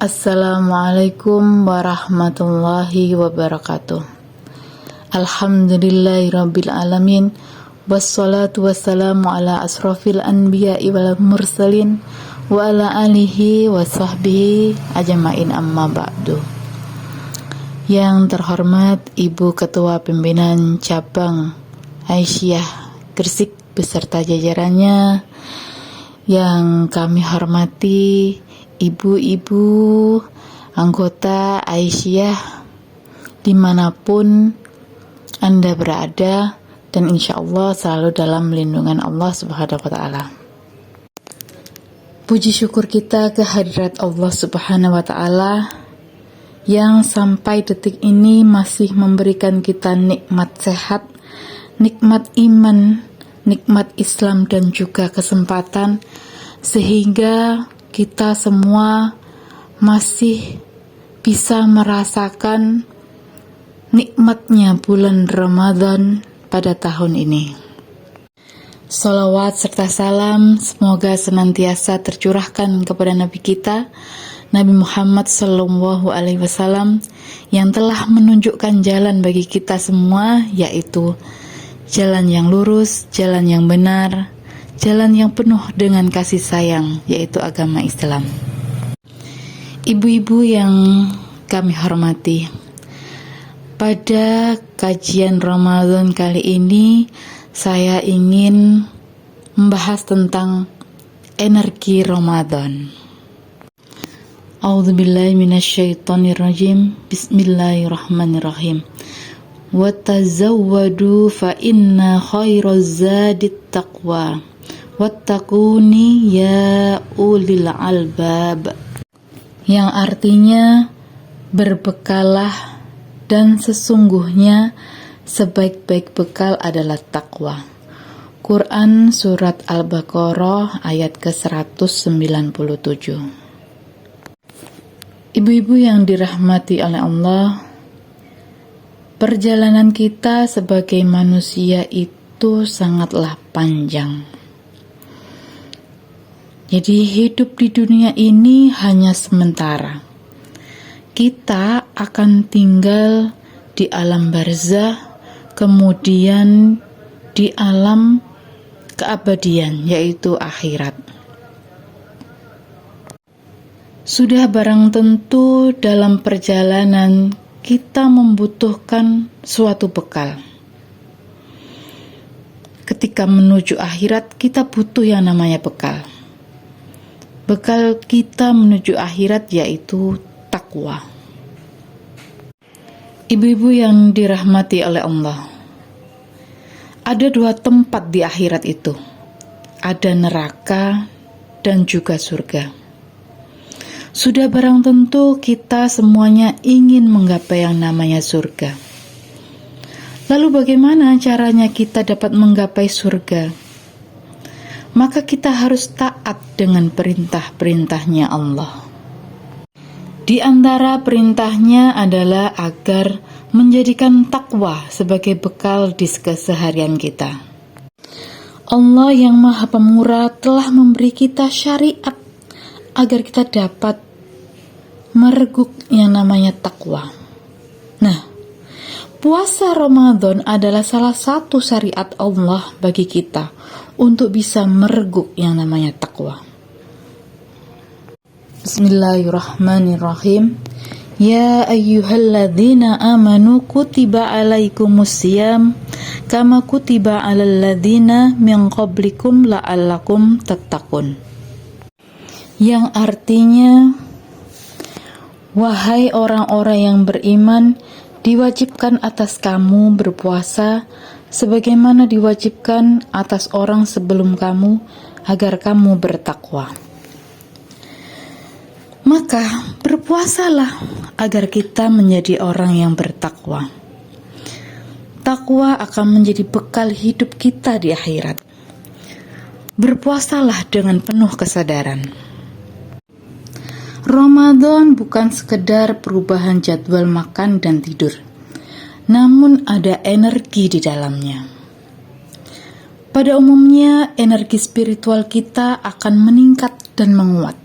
Assalamualaikum warahmatullahi wabarakatuh. Alhamdulillahirabbil alamin. Wassalatu wassalamu ala asrofil anbiya'i wal mursalin wa ala alihi wa sahbihi ajma'in, amma ba'du. Yang terhormat Ibu Ketua Pimpinan Cabang Aisyah Gresik beserta jajarannya, yang kami hormati ibu-ibu anggota Aisyah dimanapun Anda berada, dan insya Allah selalu dalam lindungan Allah Subhanahu wa Ta'ala. Puji syukur kita kehadirat Allah Subhanahu wa Ta'ala yang sampai detik ini masih memberikan kita nikmat sehat, nikmat iman, nikmat Islam, dan juga kesempatan sehingga kita semua masih bisa merasakan nikmatnya bulan Ramadan pada tahun ini. Sholawat serta salam semoga senantiasa tercurahkan kepada Nabi kita, Nabi Muhammad SAW, yang telah menunjukkan jalan bagi kita semua, yaitu jalan yang lurus, jalan yang benar, jalan yang penuh dengan kasih sayang, yaitu agama Islam. Ibu-ibu yang kami hormati, pada kajian Ramadan kali ini saya ingin membahas tentang energi Ramadan. A'udzubillahi minasyaitonirrajim. Bismillahirrahmanirrahim. Wa tazawwadu fa inna khairaz zadit taqwa wattaquni ya ulil albab, yang artinya berbekalah dan sesungguhnya sebaik-baik bekal adalah takwa. Quran Surat Al-Baqarah ayat ke-197. Ibu-ibu yang dirahmati oleh Allah, perjalanan kita sebagai manusia itu sangatlah panjang. Jadi hidup di dunia ini hanya sementara. Kita akan tinggal di alam barzah, kemudian di alam keabadian, yaitu akhirat. Sudah barang tentu dalam perjalanan kita membutuhkan suatu bekal. Ketika menuju akhirat, kita butuh yang namanya bekal. Bekal kita menuju akhirat yaitu takwa. Ibu-ibu yang dirahmati oleh Allah, ada dua tempat di akhirat itu. Ada neraka dan juga surga. Sudah barang tentu kita semuanya ingin menggapai yang namanya surga. Lalu bagaimana caranya kita dapat menggapai surga? Maka kita harus taat dengan perintah-perintahnya Allah. Di antara perintahnya adalah agar menjadikan takwa sebagai bekal di keseharian kita. Allah yang Maha Pemurah telah memberi kita syariat agar kita dapat mereguk yang namanya takwa. Nah, puasa Ramadan adalah salah satu syariat Allah bagi kita untuk bisa mereguk yang namanya takwa. Bismillahirrahmanirrahim. Ya ayyuhalladzina amanu kutiba alaikumusiyam kama kutiba alal ladzina min qablikum la'allakum tattaqun. Yang artinya, wahai orang-orang yang beriman, diwajibkan atas kamu berpuasa sebagaimana diwajibkan atas orang sebelum kamu agar kamu bertakwa. Maka berpuasalah agar kita menjadi orang yang bertakwa. Takwa akan menjadi bekal hidup kita di akhirat. Berpuasalah dengan penuh kesadaran. Ramadan bukan sekedar perubahan jadwal makan dan tidur, namun ada energi di dalamnya. Pada umumnya, energi spiritual kita akan meningkat dan menguat.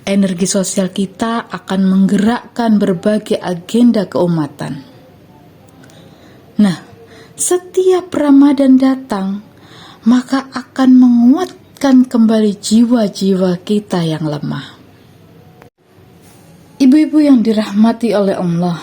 Energi sosial kita akan menggerakkan berbagai agenda keumatan. Nah, setiap Ramadan datang, maka akan menguatkan kembali jiwa-jiwa kita yang lemah. Ibu-ibu yang dirahmati oleh Allah,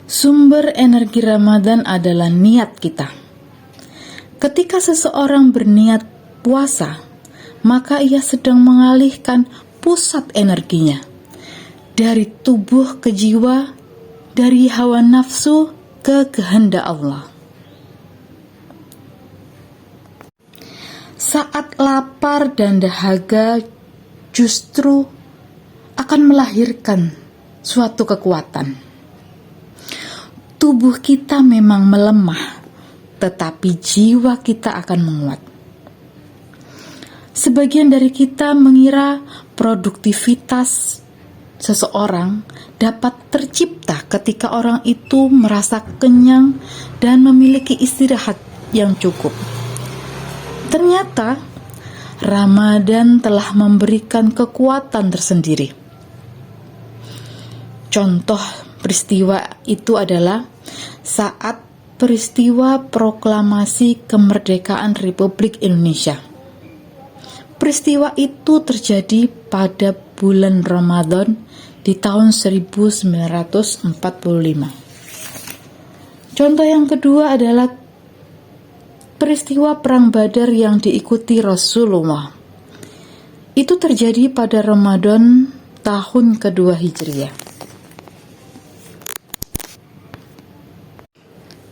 sumber energi Ramadan adalah niat kita. Ketika seseorang berniat puasa, maka ia sedang mengalihkan pusat energinya dari tubuh ke jiwa, dari hawa nafsu ke kehendak Allah. Saat lapar dan dahaga justru akan melahirkan suatu kekuatan. Tubuh kita memang melemah, tetapi jiwa kita akan menguat. Sebagian dari kita mengira produktivitas seseorang dapat tercipta ketika orang itu merasa kenyang dan memiliki istirahat yang cukup. Ternyata Ramadan telah memberikan kekuatan tersendiri. Contoh peristiwa itu adalah saat peristiwa proklamasi kemerdekaan Republik Indonesia. Peristiwa itu terjadi pada bulan Ramadan di tahun 1945. Contoh yang kedua adalah peristiwa Perang Badar yang diikuti Rasulullah. Itu terjadi pada Ramadan tahun kedua Hijriah.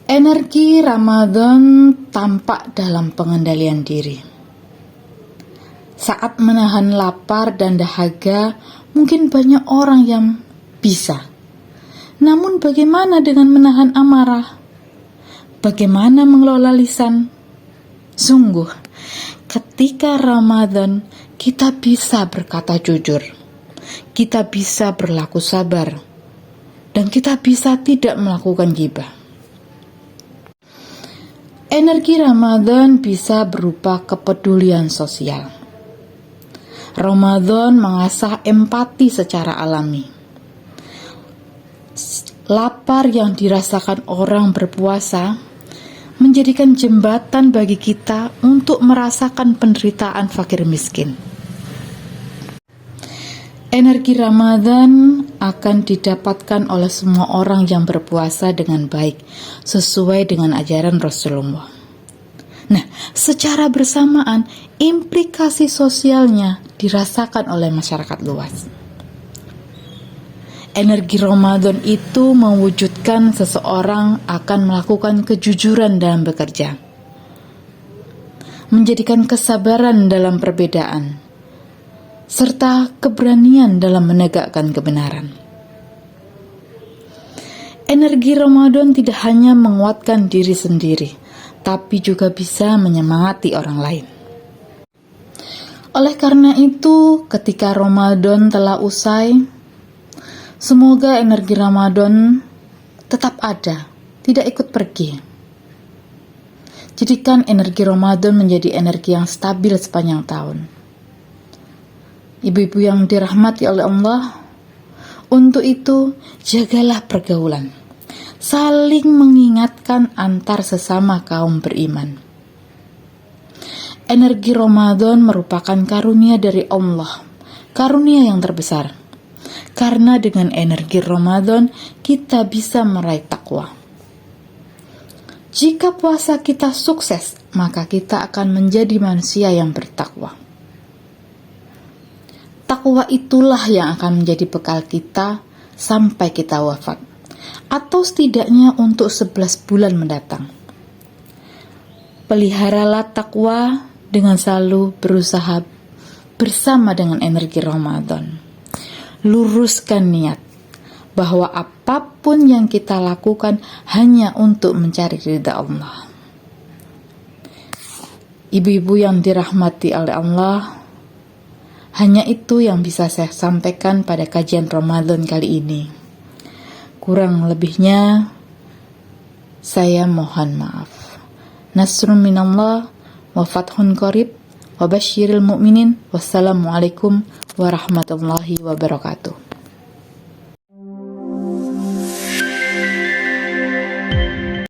Energi Ramadan tampak dalam pengendalian diri. Saat menahan lapar dan dahaga, mungkin banyak orang yang bisa. Namun bagaimana dengan menahan amarah? Bagaimana mengelola lisan? Sungguh, ketika Ramadan, kita bisa berkata jujur. Kita bisa berlaku sabar. Dan kita bisa tidak melakukan ghibah. Energi Ramadan bisa berupa kepedulian sosial. Ramadan mengasah empati secara alami. Lapar yang dirasakan orang berpuasa menjadikan jembatan bagi kita untuk merasakan penderitaan fakir miskin. Energi Ramadan akan didapatkan oleh semua orang yang berpuasa dengan baik, sesuai dengan ajaran Rasulullah. Nah, secara bersamaan, implikasi sosialnya dirasakan oleh masyarakat luas. Energi Ramadan itu mewujudkan seseorang akan melakukan kejujuran dalam bekerja, menjadikan kesabaran dalam perbedaan, serta keberanian dalam menegakkan kebenaran. Energi Ramadan tidak hanya menguatkan diri sendiri, tapi juga bisa menyemangati orang lain. Oleh karena itu, ketika Ramadan telah usai, semoga energi Ramadan tetap ada, tidak ikut pergi. Jadikan energi Ramadan menjadi energi yang stabil sepanjang tahun. Ibu-ibu yang dirahmati oleh Allah, untuk itu jagalah pergaulan, saling mengingatkan antar sesama kaum beriman. Energi Ramadan merupakan karunia dari Allah, karunia yang terbesar. Karena dengan energi Ramadan kita bisa meraih takwa. Jika puasa kita sukses, maka kita akan menjadi manusia yang bertakwa. Takwa itulah yang akan menjadi bekal kita sampai kita wafat, atau setidaknya untuk 11 bulan mendatang. Peliharalah takwa dengan selalu berusaha bersama dengan energi Ramadan. Luruskan niat bahwa apapun yang kita lakukan hanya untuk mencari ridha Allah. Ibu-ibu yang dirahmati oleh Allah, hanya itu yang bisa saya sampaikan pada kajian Ramadan kali ini. Kurang lebihnya, saya mohon maaf. Nasrun minallah wa fathun qarib. wa basyiril mu'minin. Wassalamualaikum warahmatullahi wabarakatuh.